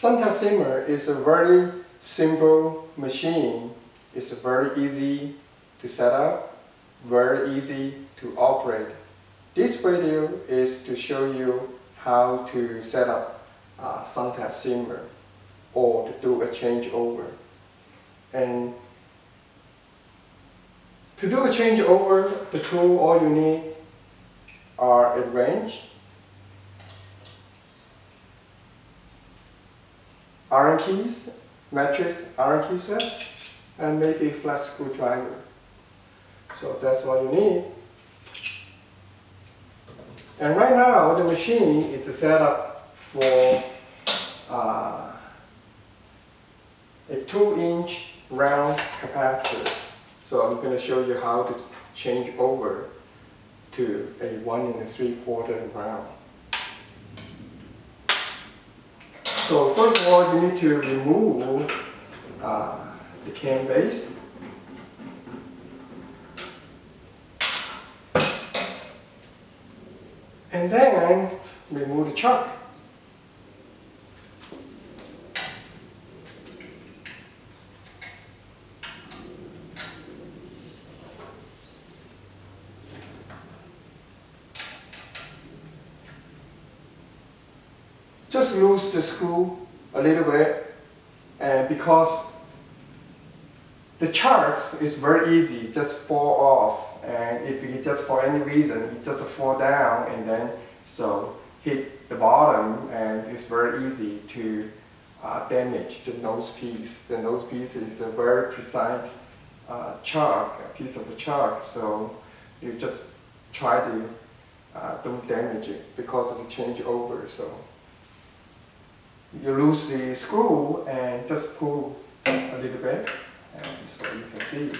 SunTech simmer is a very simple machine. It's very easy to set up, very easy to operate. This video is to show you how to set up a SunTech simmer or to do a changeover. And to do a changeover, the tool all you need are a wrench, iron keys, matrix iron key set, and maybe a flat screwdriver. So that's what you need. And right now the machine is set up for a 2-inch round capacitor. So I'm going to show you how to change over to a 1 3/4 round. So first of all, you need to remove the can base. And then remove the chuck. Just loose the screw a little bit, and because the chuck is very easy, just fall off, and if you just for any reason you just fall down and then so hit the bottom, and it's very easy to damage the nose piece. The nose piece is a very precise chuck, a piece of the chuck, so you just try to don't damage it because of the changeover. So you lose the screw and just pull a little bit, and so you can see.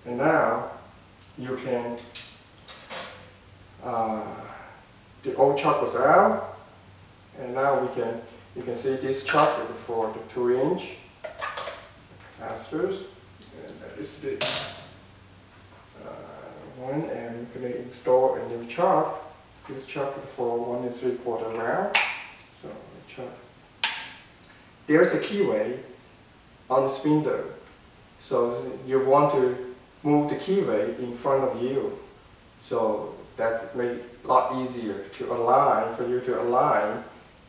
And now you can, the old chuck was out, and now you can see this chuck is for the 2-inch capacitors, and that is the one, and we're going to install a new chuck. This chuck is for 1 3/4 round. So the chuck. There's a keyway on the spindle, so you want to move the keyway in front of you. So that's made it a lot easier to align, for you to align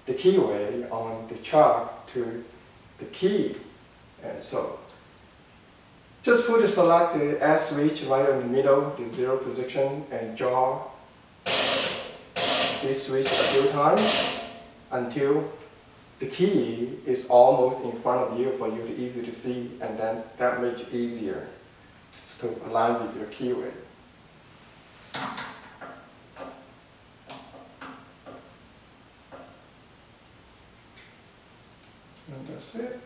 the keyway on the chuck to the key. And so just select the S switch right in the middle, the 0 position, and draw this switch a few times until the key is almost in front of you for you to easy to see, and then that makes it easier to align with your keyway. And that's it.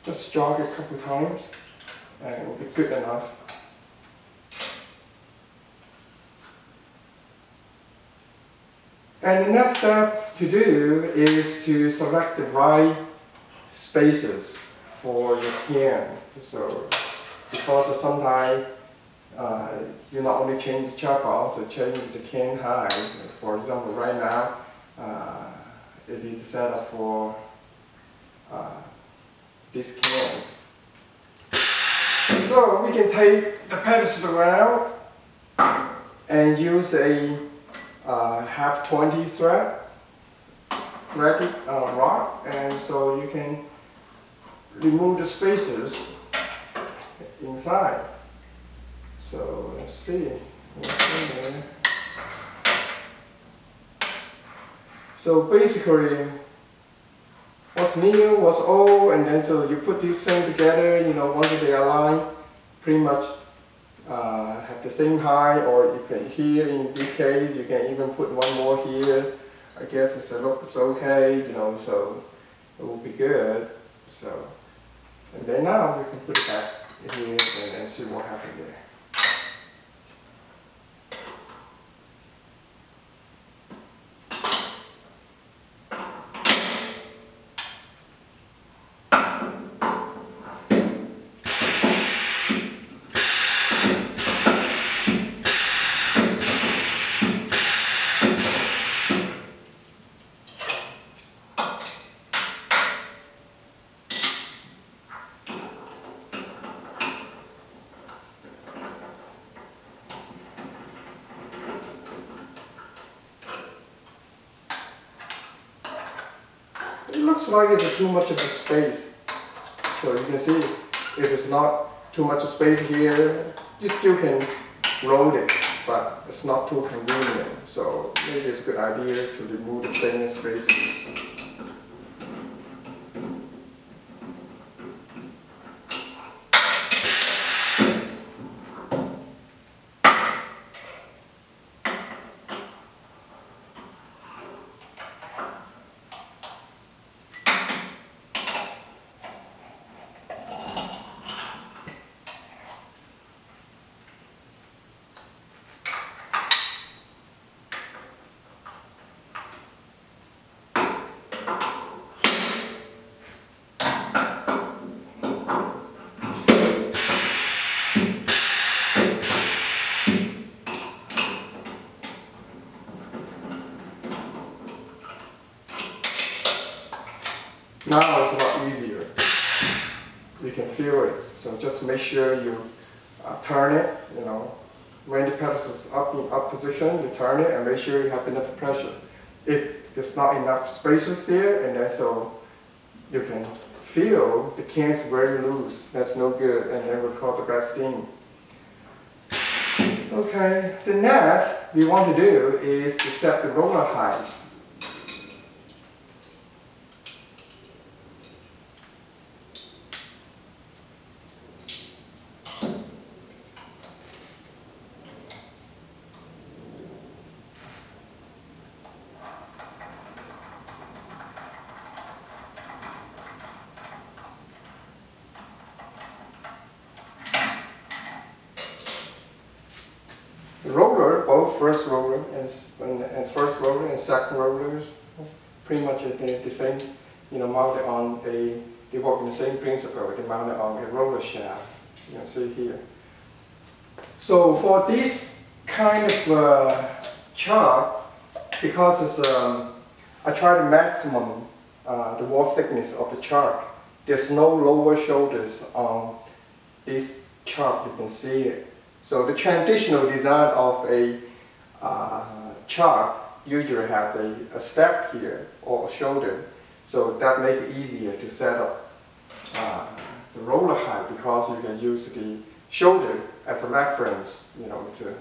Just jog it a couple times and it will be good enough. And the next step to do is to select the right spaces for your can. So because sometimes you not only change the chuck, but also change the can height. For example, right now it is set up for this can. So we can take the pedestal around and use a half 20 threaded rod, and so you can remove the spaces inside. So let's see what's in there. So basically, what's new, what's old, and then so you put these things together, once they align, pretty much have the same height, or you can, here in this case, you can even put one more here. I guess it looks okay, so it will be good. So, and then now you can put it back. here and then see what happened there. It looks like it's too much of a space. So you can see if it's not too much space here, you still can roll it, but it's not too convenient. So maybe it's a good idea to remove the stainless spaces. Now it's a lot easier. You can feel it. So just make sure you turn it, when the pedal is up in up position, you turn it and make sure you have enough pressure. If there's not enough spaces there, and then so you can feel the can's very loose. That's no good, and then we'll call the bad scene. Okay, the next we want to do is to set the roller height. The roller, both first roller and second rollers, pretty much the same, mounted on they work in the same principle. They mounted on a roller shaft. You can see here. So for this kind of chart, because it's I try to maximum the wall thickness of the chart. There's no lower shoulders on this chart. You can see it. So the traditional design of a chart usually has a step here or a shoulder. So that makes it easier to set up the roller height, because you can use the shoulder as a reference, to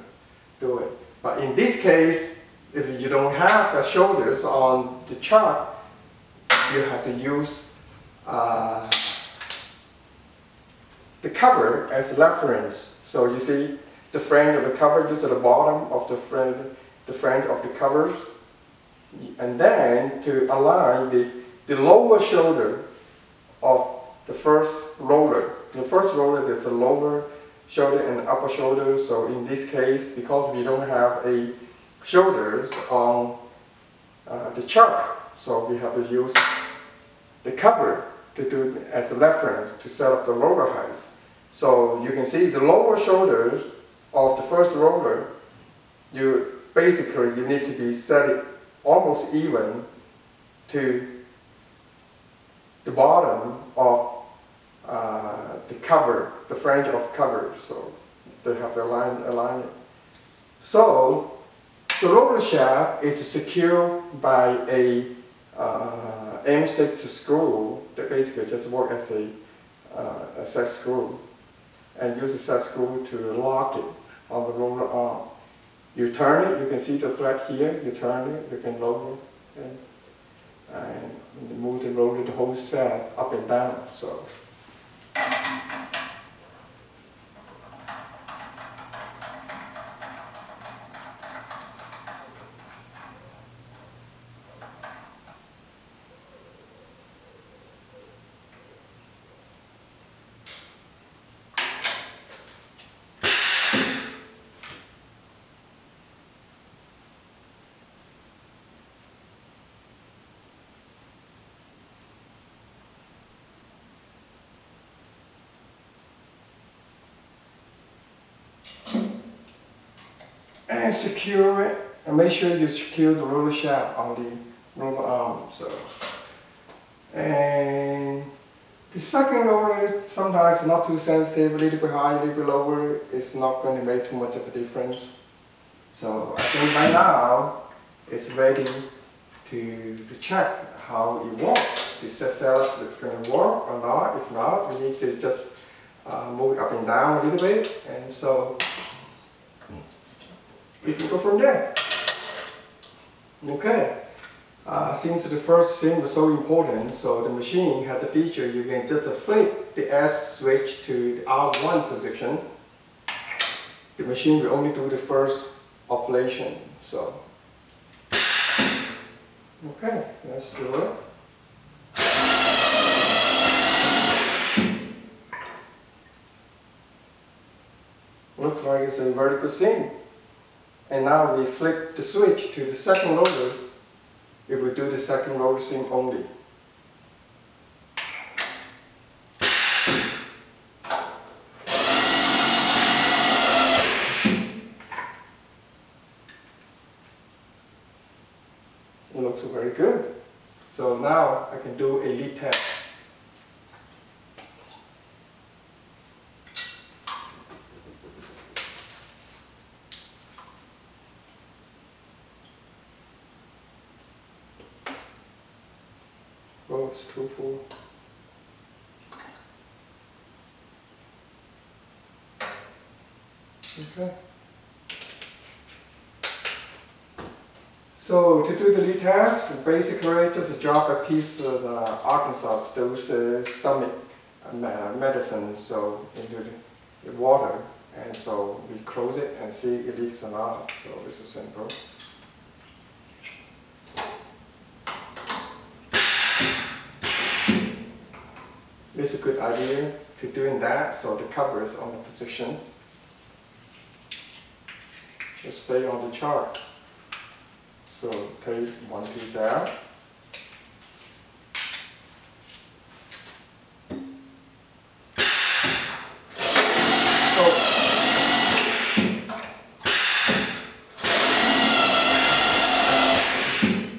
do it. But in this case, if you don't have shoulders on the chart, you have to use the cover as a reference. So you see the frame of the cover just at the bottom of the frame of the covers, and then to align the lower shoulder of the first roller. In the first roller there's a lower shoulder and upper shoulder. So in this case, because we don't have a shoulders on the chart, so we have to use the cover to do it as a reference to set up the roller height. So you can see the lower shoulders of the first roller, you need to be set it almost even to the bottom of the cover, the flange of cover. So they have to align it. So the roller shaft is secured by a M6 screw that basically just works as a set screw, and use a set screw to lock it on the roller arm. You turn it, you can see the thread here, you turn it, you can lower it, and move the roller, the whole set up and down. So and secure it, and make sure you secure the roller shaft on the roller arm. So, and the second roller sometimes not too sensitive, a little bit high, a little bit lower. It's not going to make too much of a difference. So I think right now it's ready to check how it works. This setup is going to work or not. If not, we need to just move it up and down a little bit, and so we can go from there. Okay. Since the first thing was so important, so the machine has a feature you can just flip the S switch to the R1 position. The machine will only do the first operation. So, okay, let's do it. Looks like it's a very good thing. And now we flip the switch to the second roller. It will do the second roller thing only. It looks very good. So now I can do a lead test. Oh, it's too full. Okay. So to do the lead test, basically just drop a piece of Arkansas, those stomach medicine, so into the water, and so we close it and see if it leaks or not. So this is simple. It's a good idea to doing that, so the cover is on the position. Just stay on the chart. So take one piece out. So,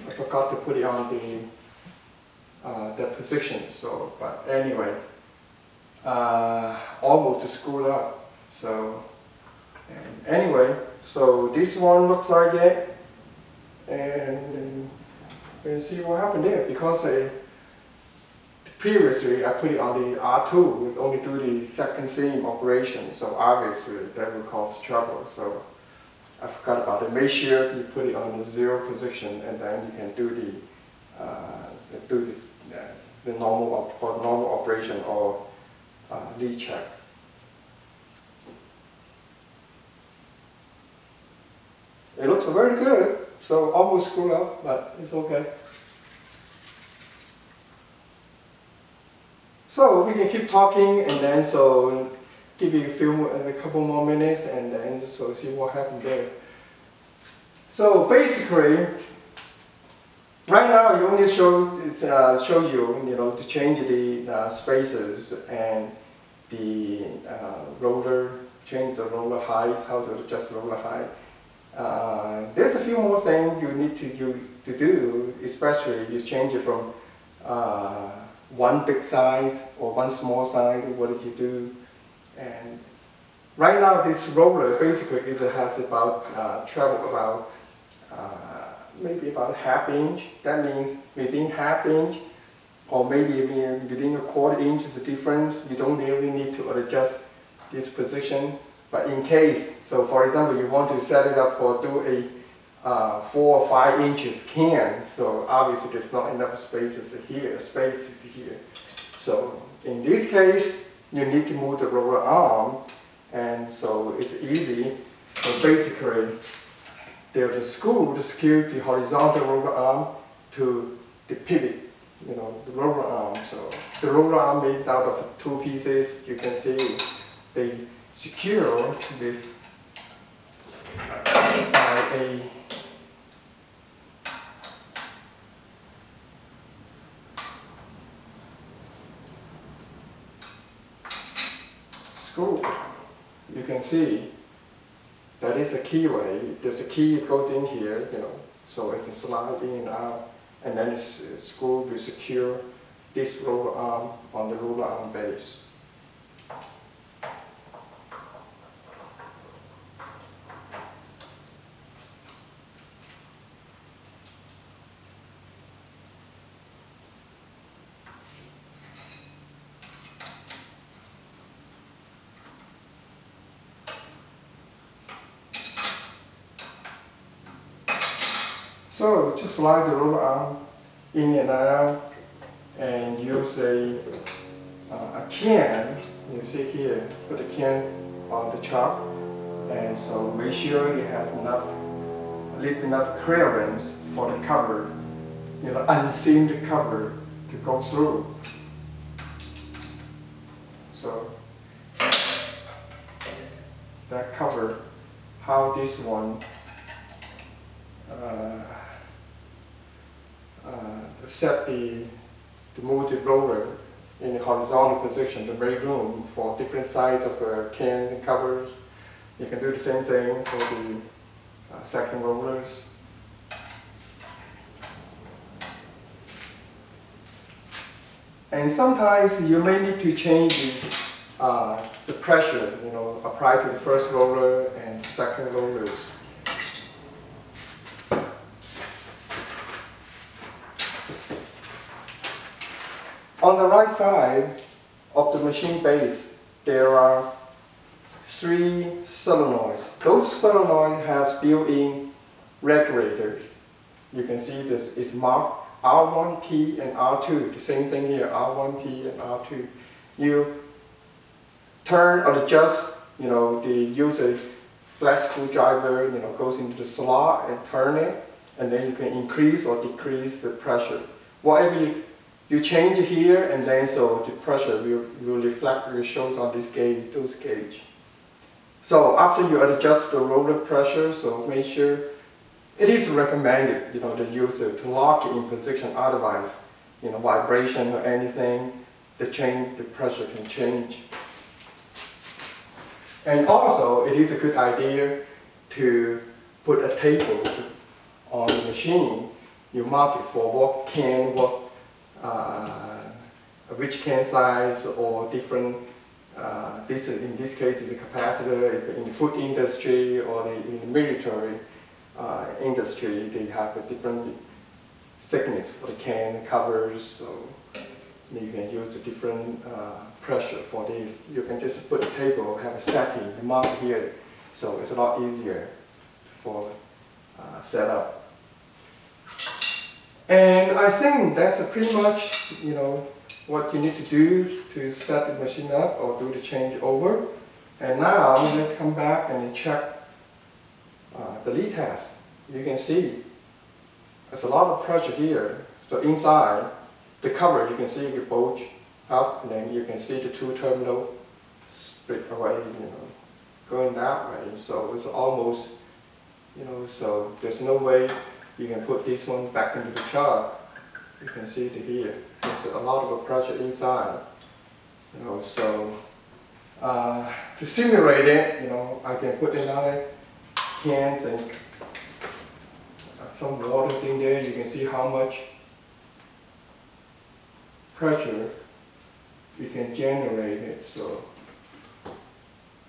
I forgot to put it on that position. So, but anyway, almost screwed up. So, and anyway, so this one looks like it. And we'll see what happened there, because previously I put it on the R2 with only do the second seam operation, so obviously that will cause trouble. So I forgot about it. Make sure you put it on the 0 position, and then you can do the normal for normal operation or lead check. It looks very good. So almost screwed up, but it's okay. So we can keep talking, and then so give you a couple more minutes, and then just so see what happened there. So basically, right now you only show you to change the spacers and the roller, change the roller height, how to adjust the roller height. There's a few more things you need to do, especially you change it from one big size or one small size. What did you do? And right now this roller basically has about travel about maybe about ½ inch. That means within ½ inch, or maybe even within a $1/4 inch is the difference. You don't really need to adjust this position. But in case, so for example, you want to set it up for do a 4 or 5 inches can, so obviously there's not enough space here. So in this case, you need to move the roller arm, and so it's easy. So basically, there's a screw to secure the horizontal roller arm to the pivot, the roller arm. So the roller arm made out of 2 pieces. You can see they secure with by a screw. You can see That is a keyway. There's a key that goes in here, you know, so it can slide in and out, and then the screw will secure this roller arm on the roller arm base. So just slide the roller arm in and out, and use a can. You see here, put a can on the chuck, and so make sure it has leave enough clearance for the cover, you know, unseam the cover to go through. So that cover, how this one set to move the roller in a horizontal position to make room for different sizes of cans and covers. You can do the same thing for the second rollers. And sometimes you may need to change the pressure, you know, apply to the first roller and second rollers. On the right side of the machine base, there are 3 solenoids. Those solenoids has built-in regulators. You can see this is marked R1P and R2. The same thing here, R1P and R2. You turn or adjust, you know, use a flat screwdriver, you know, goes into the slot and turn it, and then you can increase or decrease the pressure. Whatever you change it here, and then so the pressure will reflect, will show on this gauge, those gauge. So after you adjust the roller pressure, so make sure it is recommended, you know, the user to lock it in position. Otherwise, you know, vibration or anything, the pressure can change. And also, it is a good idea to put a table on the machine. You mark it for what can, which can size or different. In this case is a capacitor. In the food industry or in the military industry, they have a different thickness for the can covers. So you can use a different pressure for this. You can just put a table, have a setting, and mark here. So it's a lot easier for setup. And I think that's pretty much, you know, what you need to do to set the machine up or do the changeover. And now let's come back and check the lead test. You can see there's a lot of pressure here. So inside the cover, you can see it bulge up, and then you can see the 2 terminals split away, you know, going that way. So it's almost, you know, so there's no way you can put this one back into the chuck. You can see it here. There's a lot of pressure inside. You know, so to simulate it, you know, I can put another cans and some waters in there. You can see how much pressure we can generate it. So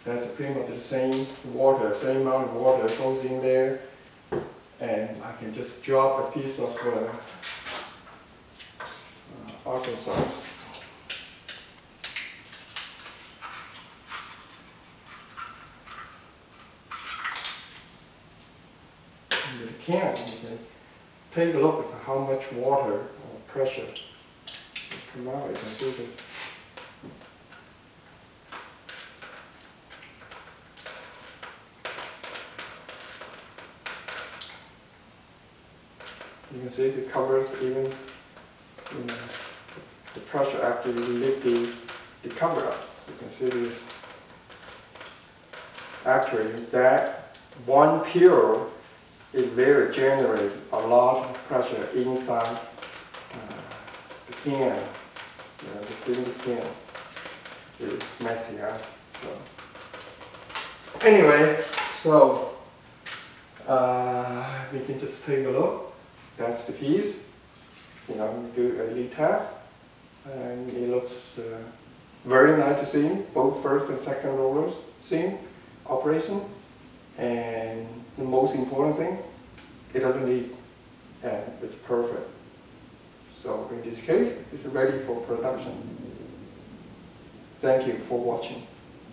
that's pretty much the same water, same amount of water goes in there. And I can just drop a piece of Arkansas. You can take a look at how much water or pressure will come out. You can see that. You can see it covers even, you know, the pressure after you lift the cover up. You can see actually that one pure it will generate a lot of pressure inside the can, the single can. See, messy, huh? So anyway, So we can just take a look. That's the piece. You know, we do a lead test, and it looks very nice to see, both first and second rollers seam operation. And the most important thing, it doesn't leak, and it's perfect. So in this case, it's ready for production. Thank you for watching.